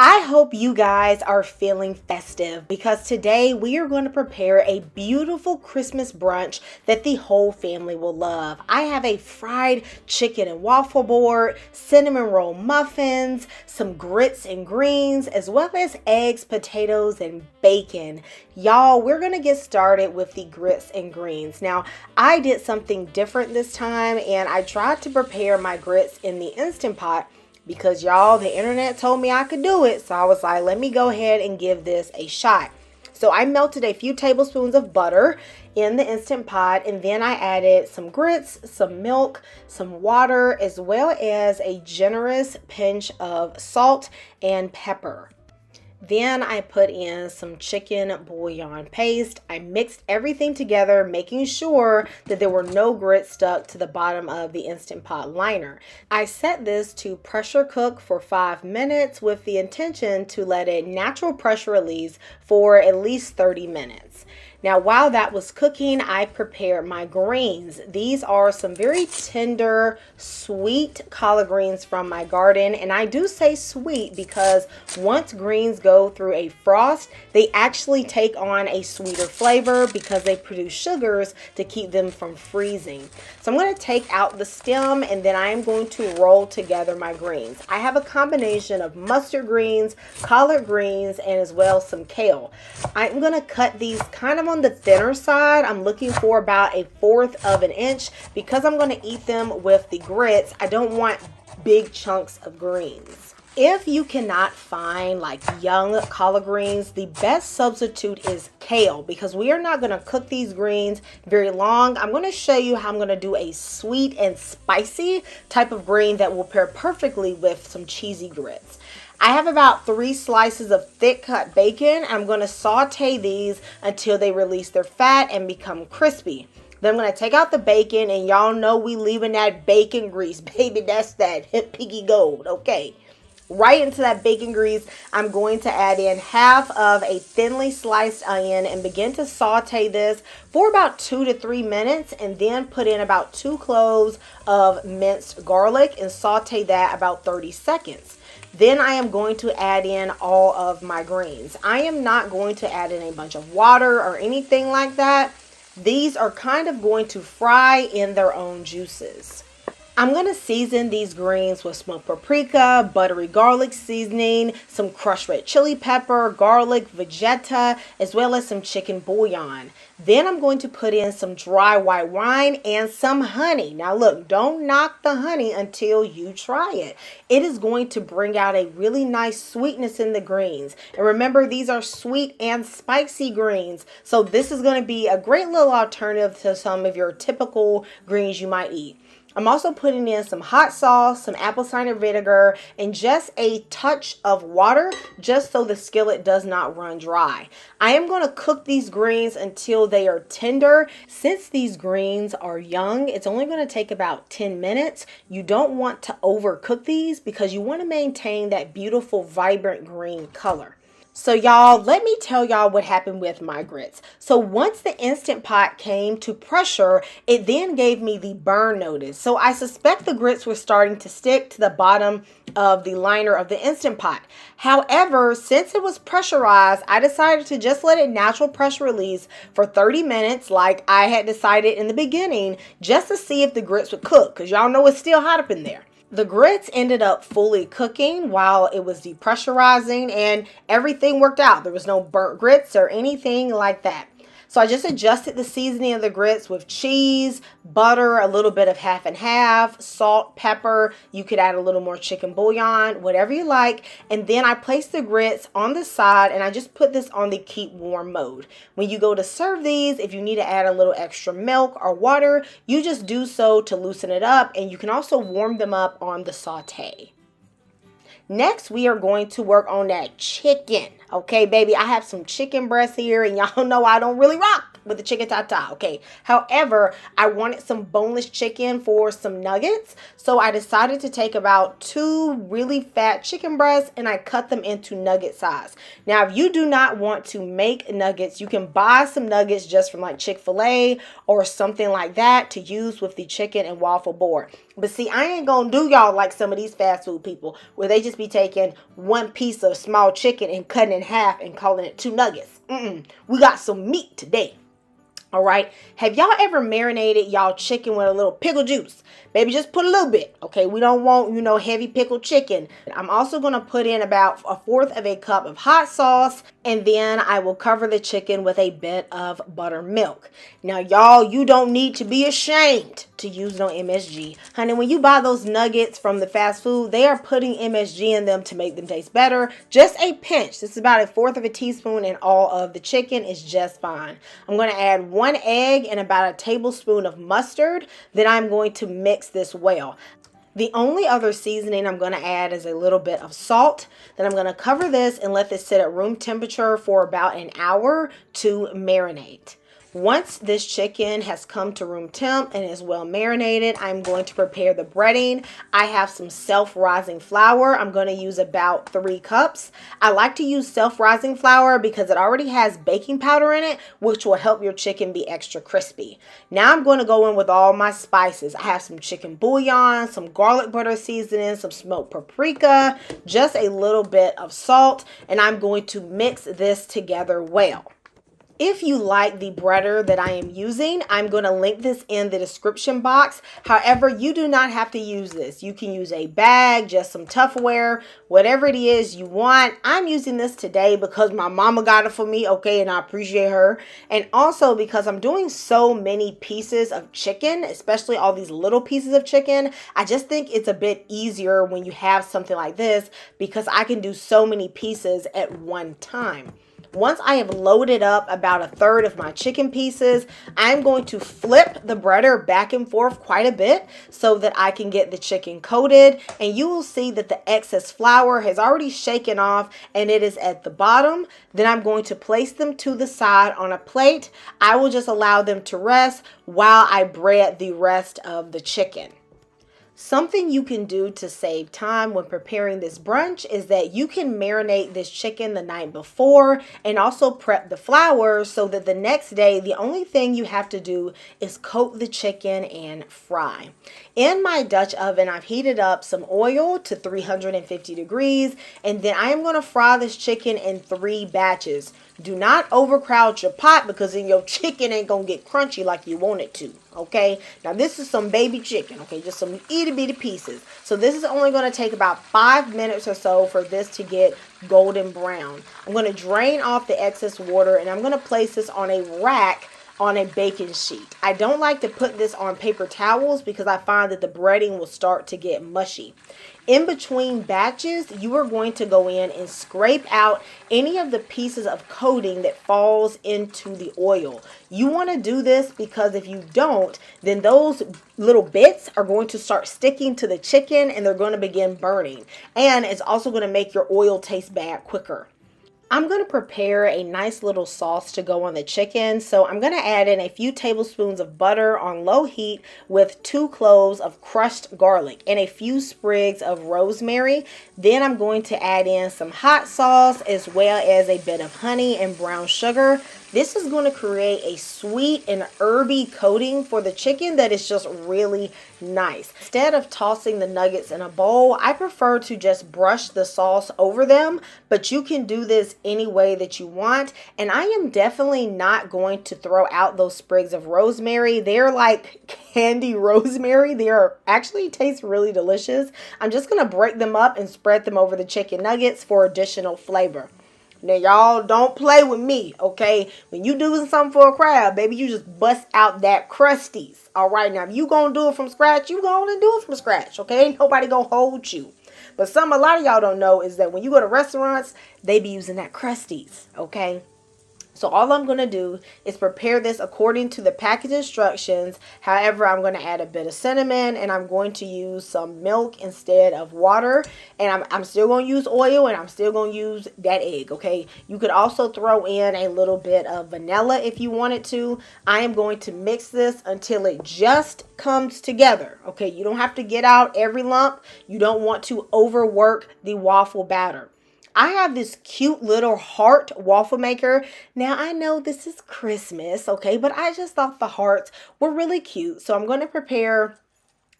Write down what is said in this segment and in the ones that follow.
I hope you guys are feeling festive because today we are going to prepare a beautiful Christmas brunch that the whole family will love. I have a fried chicken and waffle board, cinnamon roll muffins, some grits and greens, as well as eggs, potatoes, and bacon. Y'all, we're going to get started with the grits and greens. Now, I did something different this time and I tried to prepare my grits in the Instant Pot because y'all, the internet told me I could do it. So I was like, let me go ahead and give this a shot. So I melted a few tablespoons of butter in the Instant Pot, and then I added some grits, some milk, some water, as well as a generous pinch of salt and pepper. Then I put in some chicken bouillon paste. I mixed everything together, making sure that there were no grits stuck to the bottom of the Instant Pot liner. I set this to pressure cook for 5 minutes with the intention to let it natural pressure release for at least 30 minutes. Now, while that was cooking, I prepared my greens. These are some very tender, sweet collard greens from my garden. And I do say sweet because once greens go through a frost, they actually take on a sweeter flavor because they produce sugars to keep them from freezing. So I'm going to take out the stem and then I am going to roll together my greens. I have a combination of mustard greens, collard greens, and as well some kale. I'm going to cut these kind of on the thinner side. I'm looking for about 1/4 of an inch because I'm going to eat them with the grits. I don't want big chunks of greens. If you cannot find like young collard greens, the best substitute is kale because we are not going to cook these greens very long. I'm going to show you how I'm going to do a sweet and spicy type of green that will pair perfectly with some cheesy grits. I have about 3 slices of thick cut bacon. I'm going to saute these until they release their fat and become crispy. Then I'm going to take out the bacon, and y'all know we leaving that bacon grease. Baby, that's that hip piggy gold. Okay. Right into that bacon grease, I'm going to add in half of a thinly sliced onion and begin to saute this for about 2 to 3 minutes, and then put in about 2 cloves of minced garlic and saute that about 30 seconds. Then I am going to add in all of my greens. I am not going to add in a bunch of water or anything like that. These are kind of going to fry in their own juices. I'm going to season these greens with smoked paprika, buttery garlic seasoning, some crushed red chili pepper, garlic, vegeta, as well as some chicken bouillon. Then I'm going to put in some dry white wine and some honey. Now look, don't knock the honey until you try it. It is going to bring out a really nice sweetness in the greens. And remember, these are sweet and spicy greens. So this is going to be a great little alternative to some of your typical greens you might eat. I'm also putting in some hot sauce, some apple cider vinegar, and just a touch of water just so the skillet does not run dry. I am going to cook these greens until they are tender. Since these greens are young, it's only going to take about 10 minutes. You don't want to overcook these because you want to maintain that beautiful, vibrant green color. So y'all, let me tell y'all what happened with my grits. So once the Instant Pot came to pressure, it then gave me the burn notice. So I suspect the grits were starting to stick to the bottom of the liner of the Instant Pot. However, since it was pressurized, I decided to just let it natural pressure release for 30 minutes like I had decided in the beginning, just to see if the grits would cook, because y'all know it's still hot up in there. The grits ended up fully cooking while it was depressurizing, and everything worked out. There was no burnt grits or anything like that. So I just adjusted the seasoning of the grits with cheese, butter, a little bit of half and half, salt, pepper. You could add a little more chicken bouillon, whatever you like. And then I placed the grits on the side and I just put this on the keep warm mode. When you go to serve these, if you need to add a little extra milk or water, you just do so to loosen it up, and you can also warm them up on the saute. Next, we are going to work on that chicken. Okay, baby, I have some chicken breasts here, and y'all know I don't really rock with the chicken tartare, okay? However, I wanted some boneless chicken for some nuggets, so I decided to take about 2 really fat chicken breasts, and I cut them into nugget size. Now, if you do not want to make nuggets, you can buy some nuggets just from like Chick-fil-A or something like that to use with the chicken and waffle board. But see, I ain't gonna do y'all like some of these fast food people where they just be taking one piece of small chicken and cutting it in half and calling it 2 nuggets. We got some meat today. All right. Have y'all ever marinated y'all chicken with a little pickle juice? Baby, just put a little bit. Okay. We don't want, heavy pickled chicken. I'm also going to put in about 1/4 of a cup of hot sauce. And then I will cover the chicken with a bit of buttermilk. Now, y'all, you don't need to be ashamed to use no MSG. Honey, when you buy those nuggets from the fast food, they are putting MSG in them to make them taste better. Just a pinch. This is about 1/4 of a teaspoon, and all of the chicken is just fine. I'm going to add 1 egg and about a tablespoon of mustard. Then I'm going to mix this well. The only other seasoning I'm going to add is a little bit of salt. Then I'm going to cover this and let this sit at room temperature for about an hour to marinate. Once this chicken has come to room temp and is well marinated, I'm going to prepare the breading. I have some self-rising flour. I'm going to use about 3 cups. I like to use self-rising flour because it already has baking powder in it, which will help your chicken be extra crispy. Now I'm going to go in with all my spices. I have some chicken bouillon, some garlic butter seasoning, some smoked paprika, just a little bit of salt, and I'm going to mix this together well. If you like the breader that I am using, I'm going to link this in the description box. However, you do not have to use this. You can use a bag, just some Tupperware, whatever it is you want. I'm using this today because my mama got it for me, okay, and I appreciate her. And also because I'm doing so many pieces of chicken, especially all these little pieces of chicken, I just think it's a bit easier when you have something like this because I can do so many pieces at one time. Once I have loaded up about 1/3 of my chicken pieces, I'm going to flip the breader back and forth quite a bit so that I can get the chicken coated. And you will see that the excess flour has already shaken off and it is at the bottom. Then I'm going to place them to the side on a plate. I will just allow them to rest while I bread the rest of the chicken. Something you can do to save time when preparing this brunch is that you can marinate this chicken the night before and also prep the flour so that the next day the only thing you have to do is coat the chicken and fry. In my Dutch oven, I've heated up some oil to 350 degrees, and then I am going to fry this chicken in 3 batches. Do not overcrowd your pot because then your chicken ain't going to get crunchy like you want it to, okay? Now, this is some baby chicken, okay? Just some itty bitty pieces. So this is only going to take about 5 minutes or so for this to get golden brown. I'm going to drain off the excess water, and I'm going to place this on a rack on a baking sheet. I don't like to put this on paper towels because I find that the breading will start to get mushy. In between batches, you are going to go in and scrape out any of the pieces of coating that falls into the oil. You want to do this because if you don't, then those little bits are going to start sticking to the chicken and they're going to begin burning. And it's also going to make your oil taste bad quicker. I'm going to prepare a nice little sauce to go on the chicken. So I'm going to add in a few tablespoons of butter on low heat with 2 cloves of crushed garlic and a few sprigs of rosemary. Then I'm going to add in some hot sauce as well as a bit of honey and brown sugar. This is going to create a sweet and herby coating for the chicken that is just really nice. Instead of tossing the nuggets in a bowl, I prefer to just brush the sauce over them, but you can do this any way that you want. And I am definitely not going to throw out those sprigs of rosemary. They're like candy rosemary. They are actually taste really delicious. I'm just going to break them up and spread them over the chicken nuggets for additional flavor. Now, y'all don't play with me, okay? When you doing something for a crowd, baby, you just bust out that crusties. All right, now, if you gonna do it from scratch, you gonna do it from scratch, okay? Ain't nobody gonna hold you. But a lot of y'all don't know is that when you go to restaurants, they be using that crusties, okay? So all I'm going to do is prepare this according to the package instructions. However, I'm going to add a bit of cinnamon, and I'm going to use some milk instead of water. And I'm still going to use oil, and I'm still going to use that egg, okay? You could also throw in a little bit of vanilla if you wanted to. I am going to mix this until it just comes together, okay? You don't have to get out every lump. You don't want to overwork the waffle batter. I have this cute little heart waffle maker. Now, I know this is Christmas, okay, but I just thought the hearts were really cute. So I'm going to prepare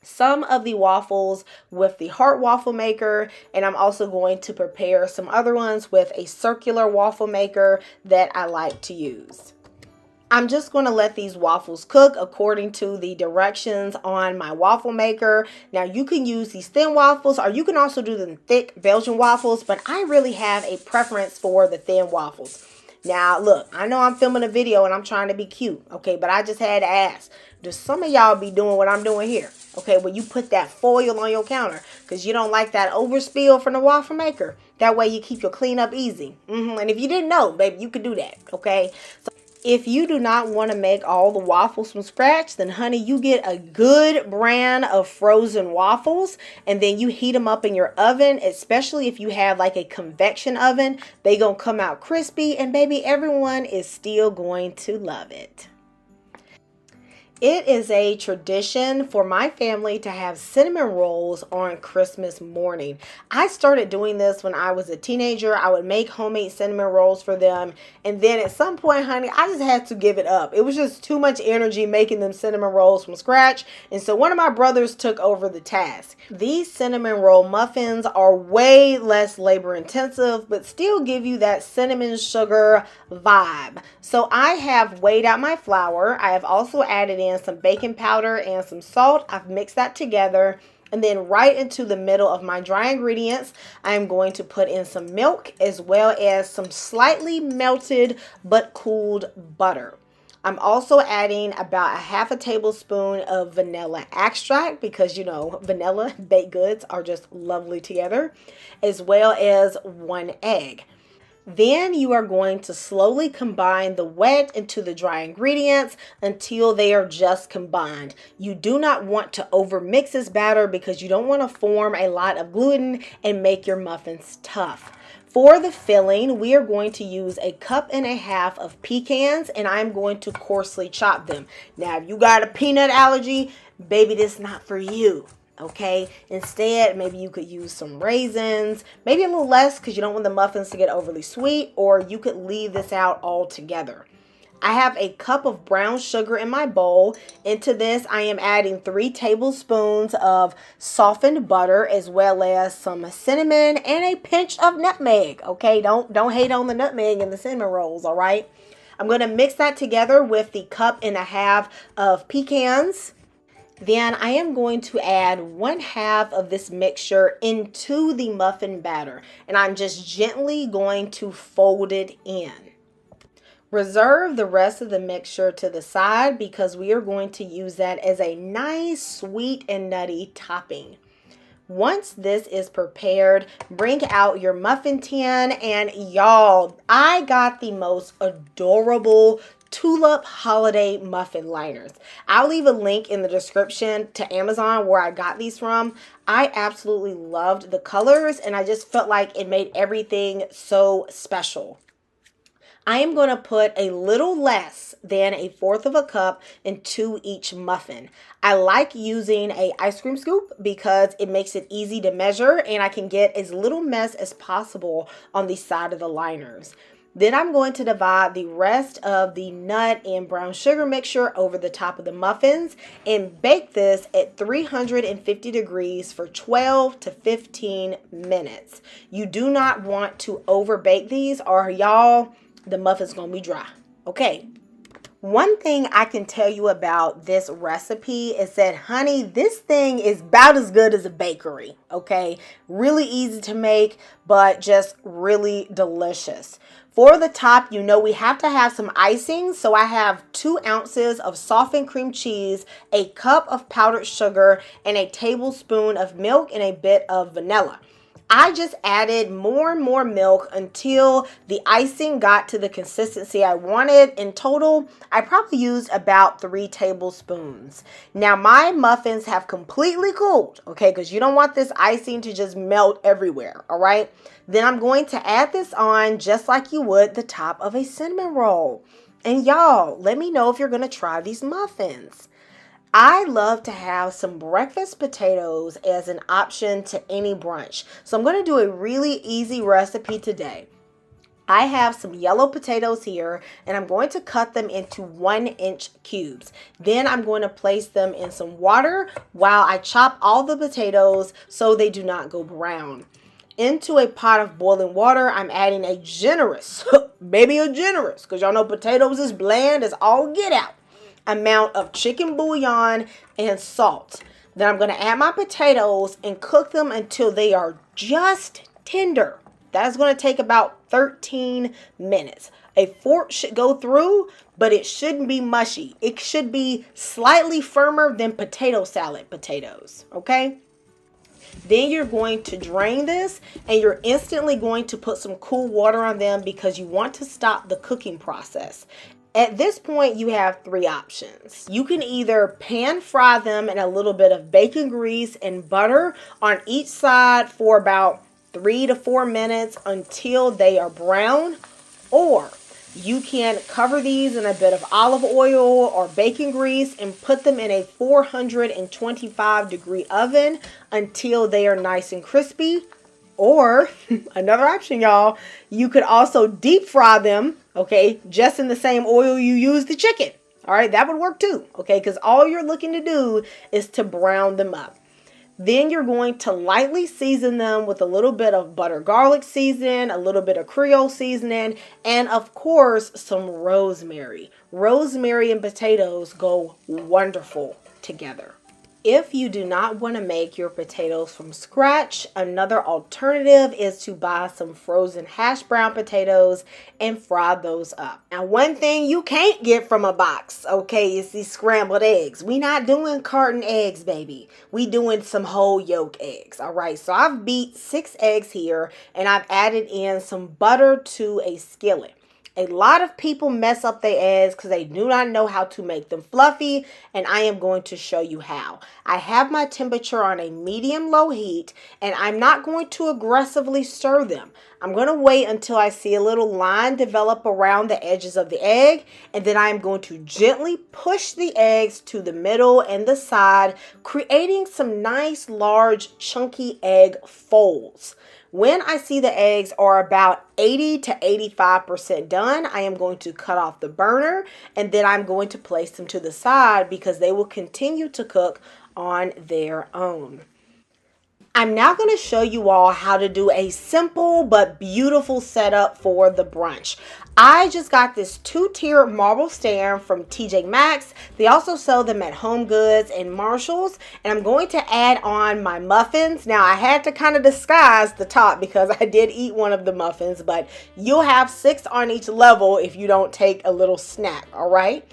some of the waffles with the heart waffle maker, and I'm also going to prepare some other ones with a circular waffle maker that I like to use. I'm just going to let these waffles cook according to the directions on my waffle maker. Now, you can use these thin waffles, or you can also do the thick Belgian waffles, but I really have a preference for the thin waffles. Now, look, I know I'm filming a video and I'm trying to be cute, okay, but I just had to ask, do some of y'all be doing what I'm doing here? Okay, when you put that foil on your counter because you don't like that overspill from the waffle maker. That way you keep your cleanup easy. And if you didn't know, baby, you could do that, okay? So if you do not want to make all the waffles from scratch, then honey, you get a good brand of frozen waffles, and then you heat them up in your oven, especially if you have like a convection oven. They gonna come out crispy, and baby, everyone is still going to love it. It is a tradition for my family to have cinnamon rolls on Christmas morning. I started doing this when I was a teenager. I would make homemade cinnamon rolls for them. And then at some point, honey, I just had to give it up. It was just too much energy making them cinnamon rolls from scratch. And so one of my brothers took over the task. These cinnamon roll muffins are way less labor intensive, but still give you that cinnamon sugar vibe. So I have weighed out my flour. I have also added in some baking powder and some salt. I've mixed that together, and then right into the middle of my dry ingredients, I'm going to put in some milk as well as some slightly melted but cooled butter. I'm also adding about a half a tablespoon of vanilla extract because, you know, vanilla baked goods are just lovely together, as well as 1 egg. Then you are going to slowly combine the wet into the dry ingredients until they are just combined. You do not want to overmix this batter because you don't want to form a lot of gluten and make your muffins tough. For the filling, we are going to use 1.5 cups of pecans, and I'm going to coarsely chop them. Now, if you got a peanut allergy, baby, this is not for you. Okay, instead, maybe you could use some raisins, maybe a little less because you don't want the muffins to get overly sweet, or you could leave this out altogether. I have 1 cup of brown sugar in my bowl. Into this, I am adding 3 tablespoons of softened butter, as well as some cinnamon and a pinch of nutmeg. Okay, don't hate on the nutmeg in the cinnamon rolls, all right? I'm going to mix that together with the 1.5 cups of pecans. Then I am going to add 1/2 of this mixture into the muffin batter, and I'm just gently going to fold it in. Reserve the rest of the mixture to the side because we are going to use that as a nice sweet and nutty topping. Once this is prepared, bring out your muffin tin, and y'all, I got the most adorable tulip holiday muffin liners. I'll leave a link in the description to Amazon where I got these from. I absolutely loved the colors, and I just felt like it made everything so special. I am going to put a little less than 1/4 cup into each muffin. I like using an ice cream scoop because it makes it easy to measure, and I can get as little mess as possible on the side of the liners. Then I'm going to divide the rest of the nut and brown sugar mixture over the top of the muffins and bake this at 350 degrees for 12 to 15 minutes. You do not want to over bake these, or y'all, the muffin's gonna be dry. Okay. One thing I can tell you about this recipe is that, honey, this thing is about as good as a bakery, okay? Really easy to make, but just really delicious. For the top, you know we have to have some icing, so I have 2 ounces of softened cream cheese, 1 cup of powdered sugar, and 1 tablespoon of milk and a bit of vanilla. I just added more and more milk until the icing got to the consistency I wanted. In total, I probably used about 3 tablespoons. Now my muffins have completely cooled, okay, because you don't want this icing to just melt everywhere, all right? Then I'm going to add this on just like you would the top of a cinnamon roll. And y'all, let me know if you're going to try these muffins. I love to have some breakfast potatoes as an option to any brunch. So I'm going to do a really easy recipe today. I have some yellow potatoes here and I'm going to cut them into 1-inch cubes. Then I'm going to place them in some water while I chop all the potatoes so they do not go brown. Into a pot of boiling water, I'm adding a generous, because y'all know potatoes is bland as all get out, amount of chicken bouillon and salt. Then I'm going to add my potatoes and cook them until they are just tender. That's going to take about 13 minutes. A fork should go through, but it shouldn't be mushy. It should be slightly firmer than potato salad potatoes, okay? Then you're going to drain this and you're instantly going to put some cool water on them because you want to stop the cooking process. At this point, you have 3 options. You can either pan fry them in a little bit of bacon grease and butter on each side for about 3 to 4 minutes until they are brown, or you can cover these in a bit of olive oil or bacon grease and put them in a 425-degree oven until they are nice and crispy. Or another option, y'all, you could also deep fry them, okay, just in the same oil you use the chicken. All right, that would work too, okay, because all you're looking to do is to brown them up. Then you're going to lightly season them with a little bit of butter garlic seasoning, a little bit of Creole seasoning, and of course, some rosemary. Rosemary and potatoes go wonderful together. If you do not want to make your potatoes from scratch, another alternative is to buy some frozen hash brown potatoes and fry those up. Now, one thing you can't get from a box, okay, is these scrambled eggs. We not doing carton eggs, baby. We doing some whole yolk eggs, all right? So I've beat 6 eggs here, and I've added in some butter to a skillet. A lot of people mess up their eggs because they do not know how to make them fluffy, and I am going to show you how. I have my temperature on a medium-low heat, and I'm not going to aggressively stir them. I'm going to wait until I see a little line develop around the edges of the egg, and then I'm going to gently push the eggs to the middle and the side, creating some nice, large, chunky egg folds. When I see the eggs are about 80 to 85% done, I am going to cut off the burner and then I'm going to place them to the side because they will continue to cook on their own. I'm now going to show you all how to do a simple but beautiful setup for the brunch. I just got this 2-tier marble stand from TJ Maxx. They also sell them at Home Goods and Marshalls. And I'm going to add on my muffins. Now, I had to kind of disguise the top because I did eat one of the muffins, but you'll have 6 on each level if you don't take a little snack, all right?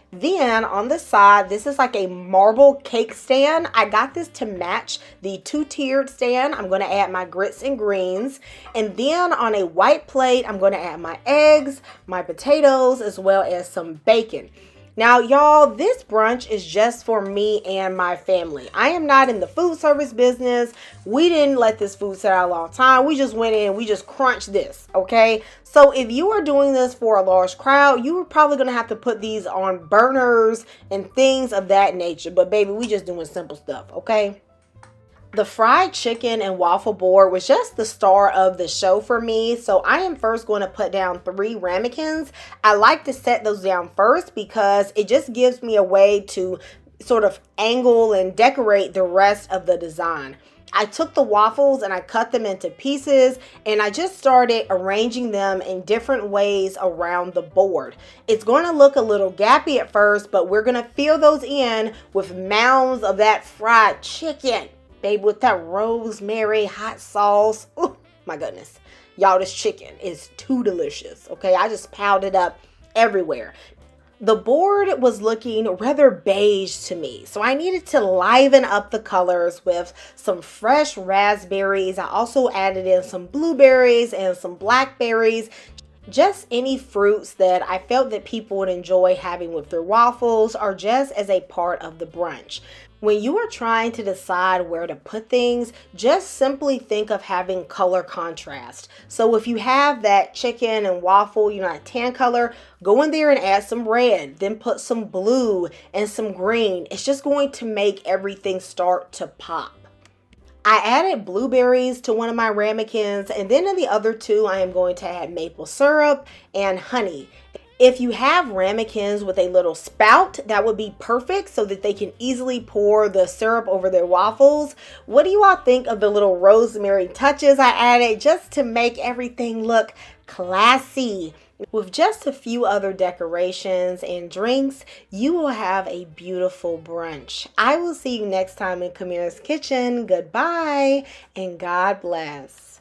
Then on the side, this is like a marble cake stand. I got this to match the 2-tiered stand. I'm going to add my grits and greens. And then on a white plate, I'm going to add my eggs, my potatoes, as well as some bacon. Now, y'all, this brunch is just for me and my family. I am not in the food service business. We didn't let this food sit out a long time. We just went in, we just crunched this, okay? So if you are doing this for a large crowd, you are probably going to have to put these on burners and things of that nature. But baby, we just doing simple stuff, okay? The fried chicken and waffle board was just the star of the show for me. So I am first going to put down 3 ramekins. I like to set those down first because it just gives me a way to sort of angle and decorate the rest of the design. I took the waffles and I cut them into pieces and I just started arranging them in different ways around the board. It's going to look a little gappy at first, but we're going to fill those in with mounds of that fried chicken. Baby, with that rosemary hot sauce. Oh my goodness. Y'all, this chicken is too delicious. Okay, I just piled it up everywhere. The board was looking rather beige to me, so I needed to liven up the colors with some fresh raspberries. I also added in some blueberries and some blackberries, just any fruits that I felt that people would enjoy having with their waffles or just as a part of the brunch. When you are trying to decide where to put things, just simply think of having color contrast. So if you have that chicken and waffle, a tan color, go in there and add some red, then put some blue and some green. It's just going to make everything start to pop. I added blueberries to one of my ramekins, and then in the other two, I am going to add maple syrup and honey. If you have ramekins with a little spout, that would be perfect so that they can easily pour the syrup over their waffles. What do you all think of the little rosemary touches I added just to make everything look classy? With just a few other decorations and drinks, you will have a beautiful brunch. I will see you next time in Kamira's Kitchen. Goodbye and God bless.